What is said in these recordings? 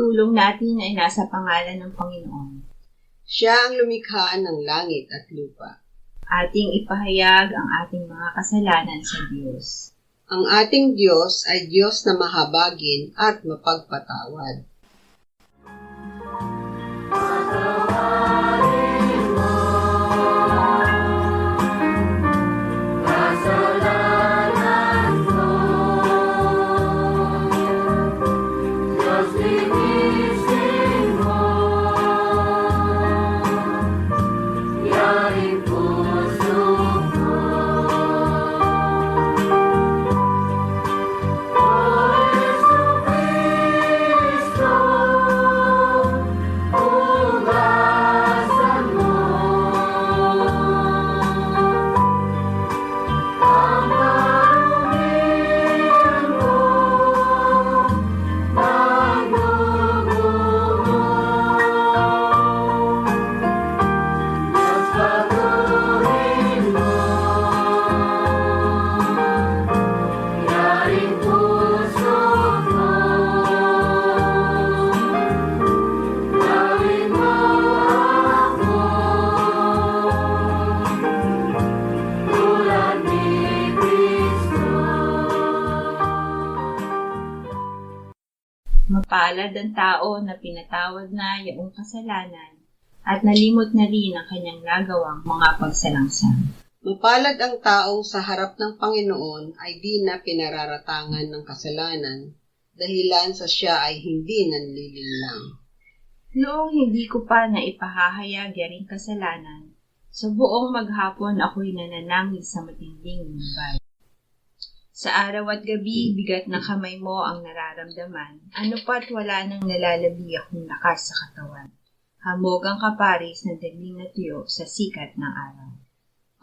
pagtulong natin ay nasa pangalan ng Panginoon. Siya ang lumikha ng langit at lupa. Ating ipahayag ang ating mga kasalanan sa Diyos. Ang ating Diyos ay Diyos na mahabagin at mapagpatawad. Mapalad ang tao na pinatawad na iyong kasalanan at nalimot na rin ang kanyang nagawang mga pagsalangsang. Mapalad ang taong sa harap ng Panginoon ay di na pinararatangan ng kasalanan, dahilan sa siya ay hindi nanlilinlang. Noong hindi ko pa na ipahahayag yaring kasalanan, sa buong maghapon ako'y nananangis sa matinding lumbay. Sa araw at gabi, bigat ng kamay mo ang nararamdaman, ano pa't wala nang nalalabi akong lakas sa katawan. Hamog ang kaparis na dagling na tuyo sa sikat ng araw.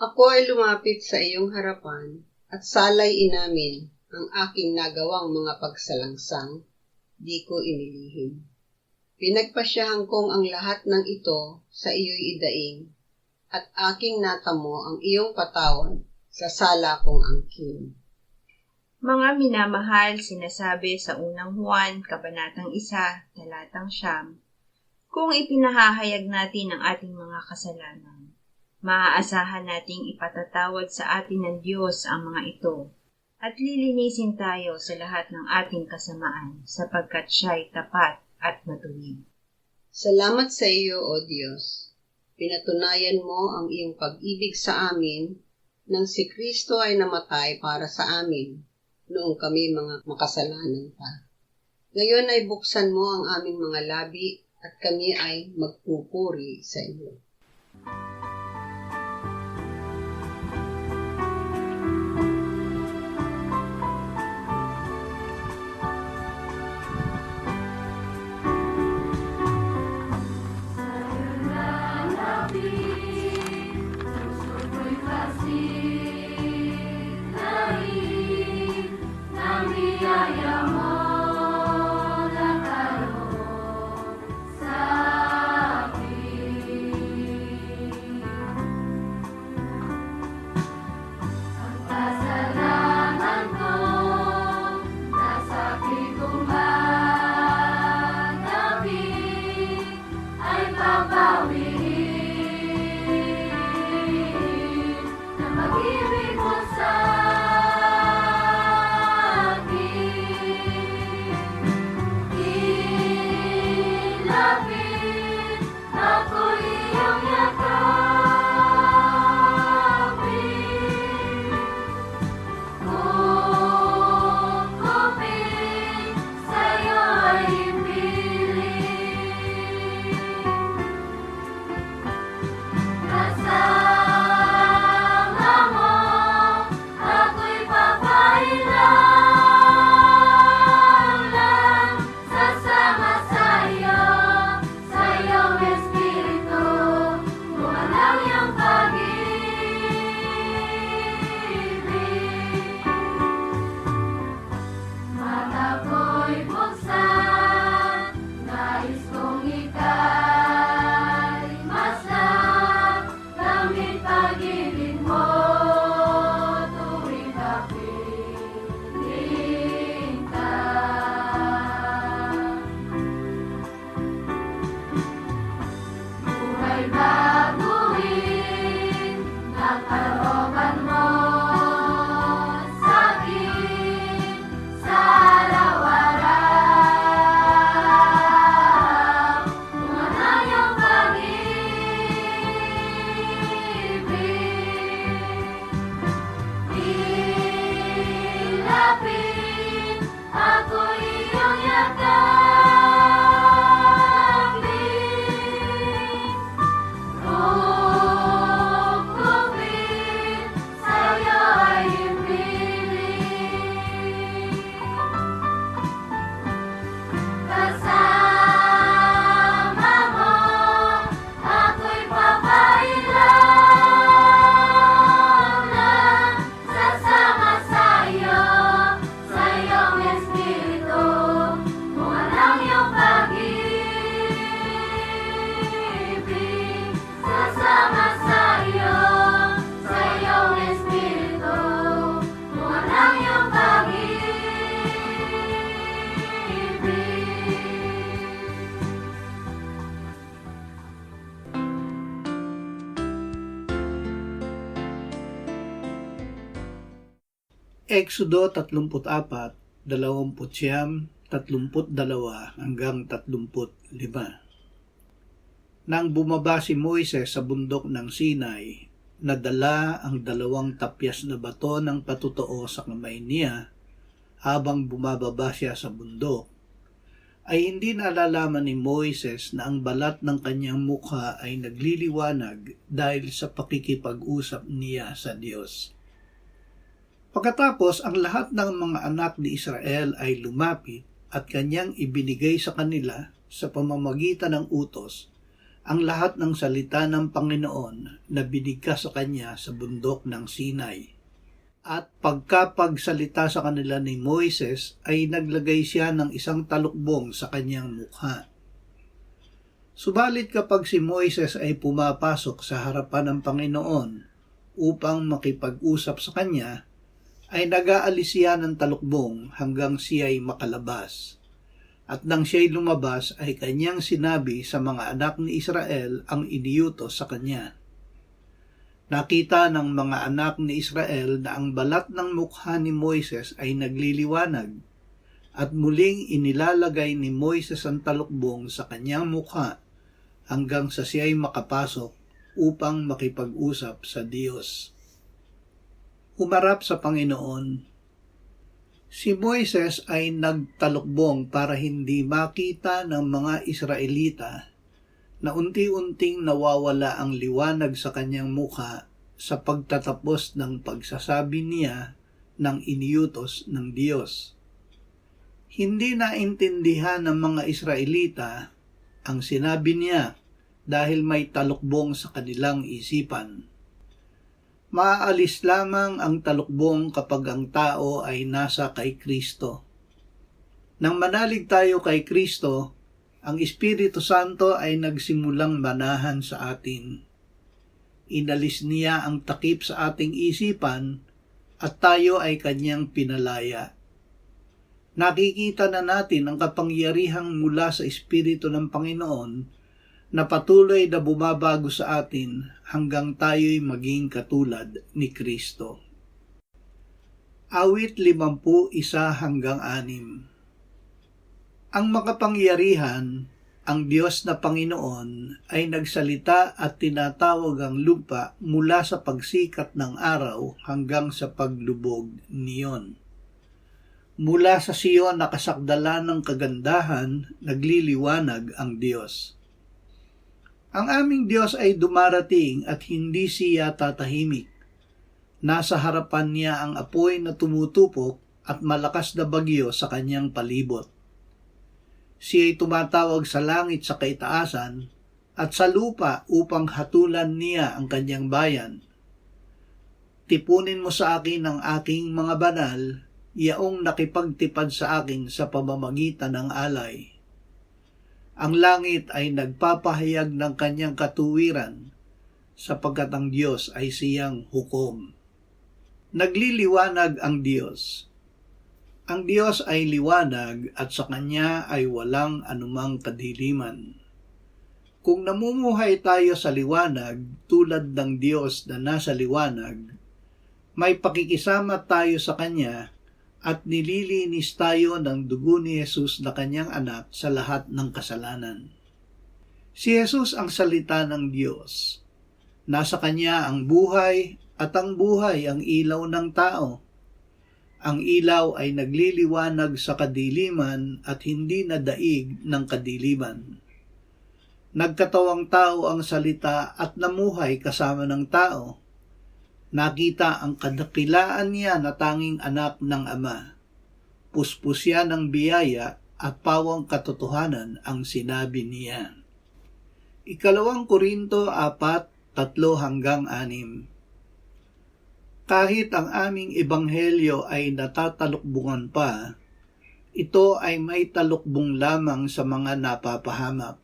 Ako ay lumapit sa iyong harapan at salay inamin ang aking nagawang mga pagsalangsang, di ko inilihim. Pinagpasyahan kong ang lahat ng ito sa iyo'y idaing, at aking natamo ang iyong patawad sa sala kong angkin. Mga minamahal, sinasabi sa unang Juan, Kabanatang 1, Talatang 9, kung ipinahahayag natin ang ating mga kasalanan, maaasahan nating ipatatawad sa atin ng Diyos ang mga ito, at lilinisin tayo sa lahat ng ating kasamaan, sapagkat siya'y tapat at matuwid. Salamat sa iyo, O Diyos. Pinatunayan mo ang iyong pag-ibig sa amin nang si Kristo ay namatay para sa amin, noong kami mga makasalanan pa. Ngayon ay buksan mo ang aming mga labi at kami ay magpupuri sa iyo. Exodo 34, 29, 32 hanggang 35. Nang bumaba si Moises sa bundok ng Sinai, nadala ang 2 tapyas na bato ng patutuo sa kamay niya habang bumababa siya sa bundok, ay hindi nalalaman ni Moises na ang balat ng kanyang mukha ay nagliliwanag dahil sa pakikipag-usap niya sa Diyos. Pagkatapos, ang lahat ng mga anak ni Israel ay lumapit at kanyang ibinigay sa kanila sa pamamagitan ng utos ang lahat ng salita ng Panginoon na binigkas sa kanya sa bundok ng Sinai. At pagkapagsalita sa kanila ni Moises ay naglagay siya ng isang talukbong sa kanyang mukha. Subalit kapag si Moises ay pumapasok sa harapan ng Panginoon upang makipag-usap sa kanya, ay nag-aalis siya ng talukbong hanggang siya ay makalabas. At nang siya'y lumabas ay kanyang sinabi sa mga anak ni Israel ang iniutos sa kanya. Nakita ng mga anak ni Israel na ang balat ng mukha ni Moises ay nagliliwanag, at muling inilalagay ni Moises ang talukbong sa kanyang mukha hanggang sa siya'y makapasok upang makipag-usap sa Diyos. Humarap sa Panginoon. Si Moises ay nagtalukbong para hindi makita ng mga Israelita na unti-unting nawawala ang liwanag sa kanyang mukha sa pagtatapos ng pagsasabi niya ng iniutos ng Diyos. Hindi naintindihan ng mga Israelita ang sinabi niya dahil may talukbong sa kanilang isipan. Maaalis lamang ang talukbong kapag ang tao ay nasa kay Kristo. Nang manalig tayo kay Kristo, ang Espiritu Santo ay nagsimulang manahan sa atin. Inalis niya ang takip sa ating isipan at tayo ay kanyang pinalaya. Nakikita na natin ang kapangyarihang mula sa Espiritu ng Panginoon na patuloy na bumabago sa atin hanggang tayo'y maging katulad ni Kristo. Awit 51-6. Ang makapangyarihan, ang Diyos na Panginoon, ay nagsalita at tinatawag ang lupa mula sa pagsikat ng araw hanggang sa paglubog niyon. Mula sa Siyon na kasakdalan ng kagandahan, nagliliwanag ang Diyos. Ang aming Diyos ay dumarating at hindi siya tatahimik. Nasa harapan niya ang apoy na tumutupok at malakas na bagyo sa kanyang palibot. Siya ay tumatawag sa langit sa kaitaasan at sa lupa upang hatulan niya ang kanyang bayan. Tipunin mo sa akin ang aking mga banal, yaong nakipagtipad sa akin sa pamamagitan ng alay. Ang langit ay nagpapahayag ng kanyang katuwiran, sapagkat ang Diyos ay siyang hukom. Nagliliwanag ang Diyos. Ang Diyos ay liwanag at sa Kanya ay walang anumang kadiliman. Kung namumuhay tayo sa liwanag tulad ng Diyos na nasa liwanag, may pakikisama tayo sa Kanya at nililinis tayo ng dugo ni Jesus na Kanyang anak sa lahat ng kasalanan. Si Jesus ang salita ng Diyos. Nasa Kanya ang buhay at ang buhay ang ilaw ng tao. Ang ilaw ay nagliliwanag sa kadiliman at hindi nadaig ng kadiliman. Nagkatawang tao ang salita at namuhay kasama ng tao. Nakita ang kadakilaan niya na tanging anak ng Ama. Puspusya ng biyaya at pawang katotohanan ang sinabi niya. 2 Korinto 4:3-6. Kahit ang aming ebanghelyo ay natatalukbungan pa, ito ay may talukbong lamang sa mga napapahamak.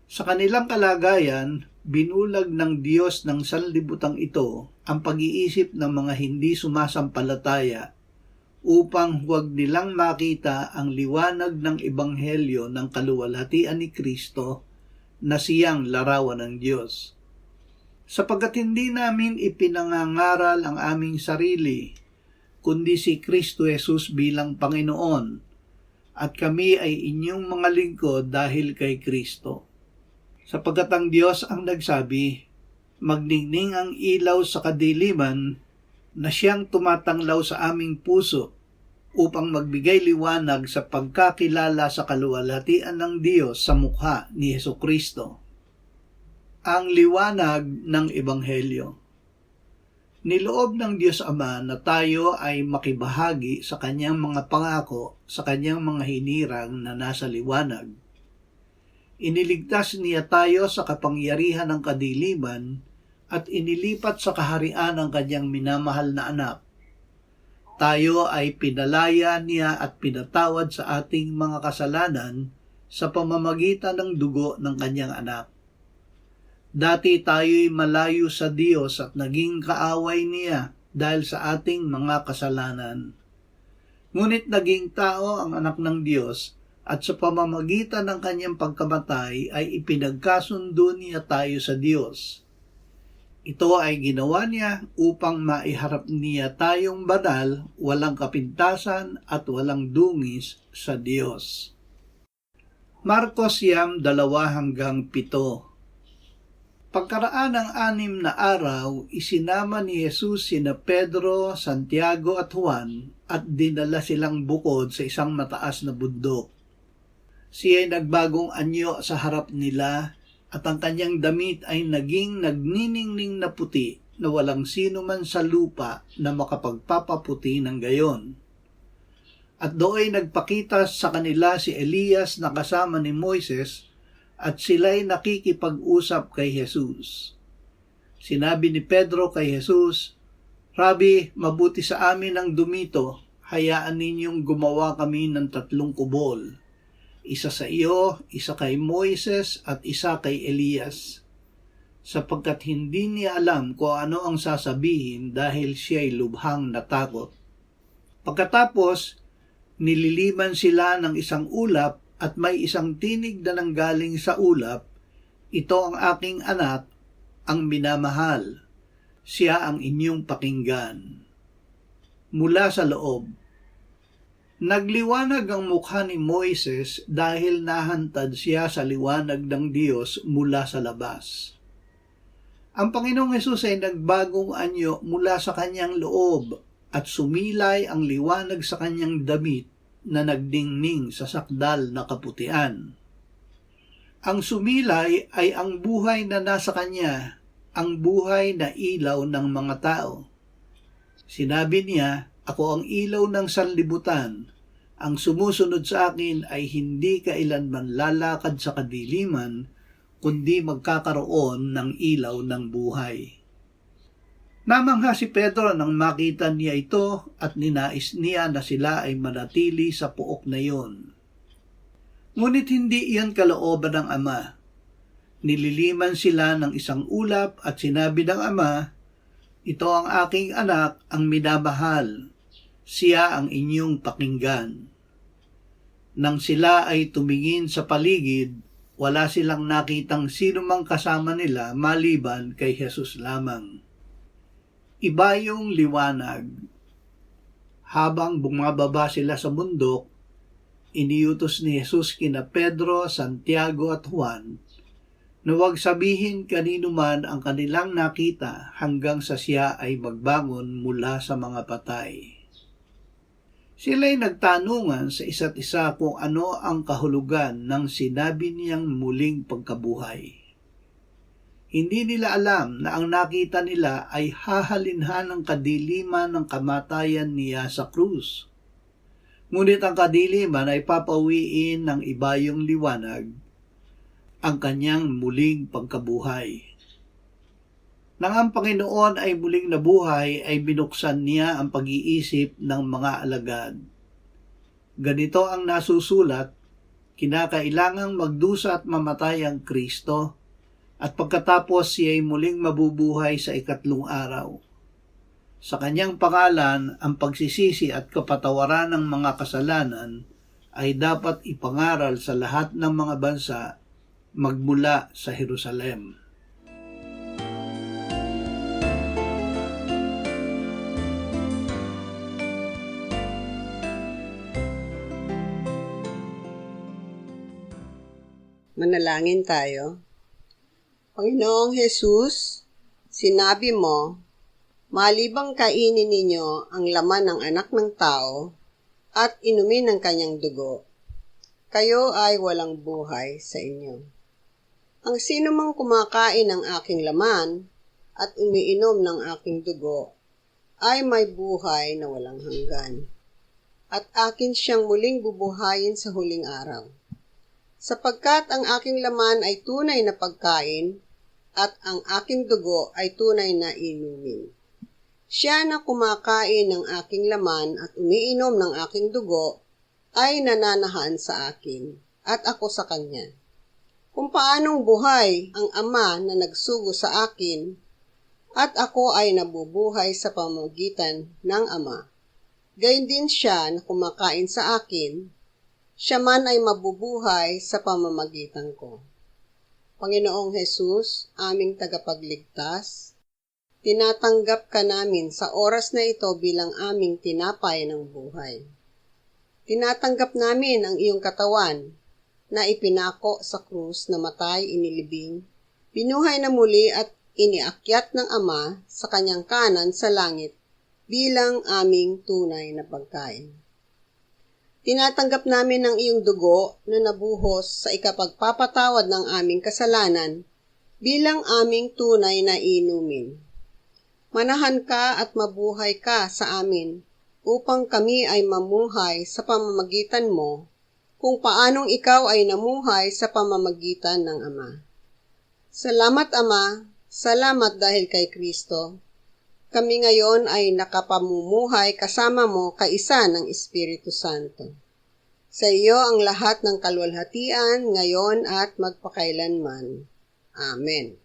Sa kanilang kalagayan, binulag ng Diyos ng sanlibutang ito ang pag-iisip ng mga hindi sumasampalataya upang huwag nilang makita ang liwanag ng ebanghelyo ng kaluwalhatian ni Kristo na siyang larawan ng Diyos. Sapagkat hindi namin ipinangangaral ang aming sarili, kundi si Kristo Jesus bilang Panginoon, at kami ay inyong mga lingkod dahil kay Kristo. Sapagkat ang Diyos ang nagsabi, "Magningning ang ilaw sa kadiliman," na siyang tumatanglaw sa aming puso upang magbigay liwanag sa pagkakilala sa kaluwalhatian ng Diyos sa mukha ni Hesukristo. Ang liwanag ng Ebanghelyo. Niloob ng Diyos Ama na tayo ay makibahagi sa kanyang mga pangako sa kanyang mga hinirang na nasa liwanag. Iniligtas niya tayo sa kapangyarihan ng kadiliman at inilipat sa kaharian ng kanyang minamahal na anak. Tayo ay pinalaya niya at pinatawad sa ating mga kasalanan sa pamamagitan ng dugo ng kanyang anak. Dati tayo'y malayo sa Diyos at naging kaaway niya dahil sa ating mga kasalanan. Ngunit naging tao ang anak ng Diyos at sa pamamagitan ng kanyang pagkamatay ay ipinagkasundo niya tayo sa Diyos. Ito ay ginawa niya upang maiharap niya tayong banal, walang kapintasan at walang dungis sa Diyos. Marcos 2:2-7. Pagkaraan ng 6 na araw, isinama ni Jesus sina Pedro, Santiago at Juan at dinala silang bukod sa isang mataas na bundok. Siya ay nagbagong anyo sa harap nila at ang kanyang damit ay naging nagniningning na puti na walang sino man sa lupa na makapagpapaputi ng gayon. At doon nagpakita sa kanila si Elias na kasama ni Moises at sila'y nakikipag-usap kay Jesus. Sinabi ni Pedro kay Jesus, "Rabi, mabuti sa amin ang dumito, hayaan ninyong gumawa kami ng 3 kubol. Isa sa iyo, isa kay Moises at isa kay Elias." Sapagkat hindi niya alam kung ano ang sasabihin dahil siya'y lubhang natakot. Pagkatapos, nililiman sila ng isang ulap at may isang tinig na nanggaling sa ulap, "Ito ang aking anak, ang minamahal. Siya ang inyong pakinggan." Mula sa loob. Nagliwanag ang mukha ni Moises dahil nahantad siya sa liwanag ng Diyos mula sa labas. Ang Panginoong Hesus ay nagbagong anyo mula sa kanyang loob at sumilay ang liwanag sa kanyang damit na nagdingning sa sakdal na kaputian. Ang sumilay ay ang buhay na nasa kanya, ang buhay na ilaw ng mga tao. Sinabi niya, "Ako ang ilaw ng sanlibutan. Ang sumusunod sa akin ay hindi kailanman lalakad sa kadiliman, kundi magkakaroon ng ilaw ng buhay." Namangha si Pedro nang makita niya ito at ninais niya na sila ay manatili sa puok na iyon. Ngunit hindi iyan kalooban ng Ama. Nililiman sila ng isang ulap at sinabi ng Ama, "Ito ang aking anak, ang minamahal. Siya ang inyong pakinggan." Nang sila ay tumingin sa paligid, wala silang nakitang sino mang kasama nila maliban kay Jesus lamang. Iba yung liwanag. Habang bumababa sila sa bundok, iniutos ni Jesus kina Pedro, Santiago at Juan na huwag sabihin kanino man ang kanilang nakita hanggang sa siya ay magbangon mula sa mga patay. Sila'y nagtanungan sa isa't isa kung ano ang kahulugan ng sinabi niyang muling pagkabuhay. Hindi nila alam na ang nakita nila ay hahalinhan ng kadiliman ng kamatayan niya sa krus. Ngunit ang kadiliman ay papawiin ng ibayong liwanag, ang kanyang muling pagkabuhay. Nang ang Panginoon ay muling nabuhay, ay binuksan niya ang pag-iisip ng mga alagad. Ganito ang nasusulat, kinakailangang magdusa at mamatay ang Kristo, at pagkatapos siya ay muling mabubuhay sa 3 araw. Sa kanyang pangalan, ang pagsisisi at kapatawaran ng mga kasalanan ay dapat ipangaral sa lahat ng mga bansa magmula sa Jerusalem. Manalangin tayo. Panginoong Jesus, sinabi mo, malibang kainin ninyo ang laman ng anak ng tao at inumin ang kanyang dugo, kayo ay walang buhay sa inyo. Ang sino mang kumakain ng aking laman at umiinom ng aking dugo ay may buhay na walang hanggan, at akin siyang muling bubuhayin sa huling araw. Sapagkat ang aking laman ay tunay na pagkain at ang aking dugo ay tunay na inumin. Siya na kumakain ng aking laman at umiinom ng aking dugo ay nananahan sa akin at ako sa kanya. Kung paanong buhay ang Ama na nagsugo sa akin at ako ay nabubuhay sa pamamagitan ng Ama, gayon din siya na kumakain sa akin, siya man ay mabubuhay sa pamamagitan ko. Panginoong Jesus, aming tagapagligtas, tinatanggap ka namin sa oras na ito bilang aming tinapay ng buhay. Tinatanggap namin ang iyong katawan na ipinako sa krus na matay inilibing, binuhay na muli at iniakyat ng Ama sa kanyang kanan sa langit bilang aming tunay na pagkain. Tinatanggap namin ang iyong dugo na nabuhos sa ikapagpapatawad ng aming kasalanan bilang aming tunay na inumin. Manahan ka at mabuhay ka sa amin upang kami ay mamuhay sa pamamagitan mo kung paanong ikaw ay namuhay sa pamamagitan ng Ama. Salamat Ama, salamat dahil kay Kristo. Kami ngayon ay nakapamumuhay kasama mo kaisa ng Espiritu Santo. Sa iyo ang lahat ng kalwalhatian ngayon at magpakailanman. Amen.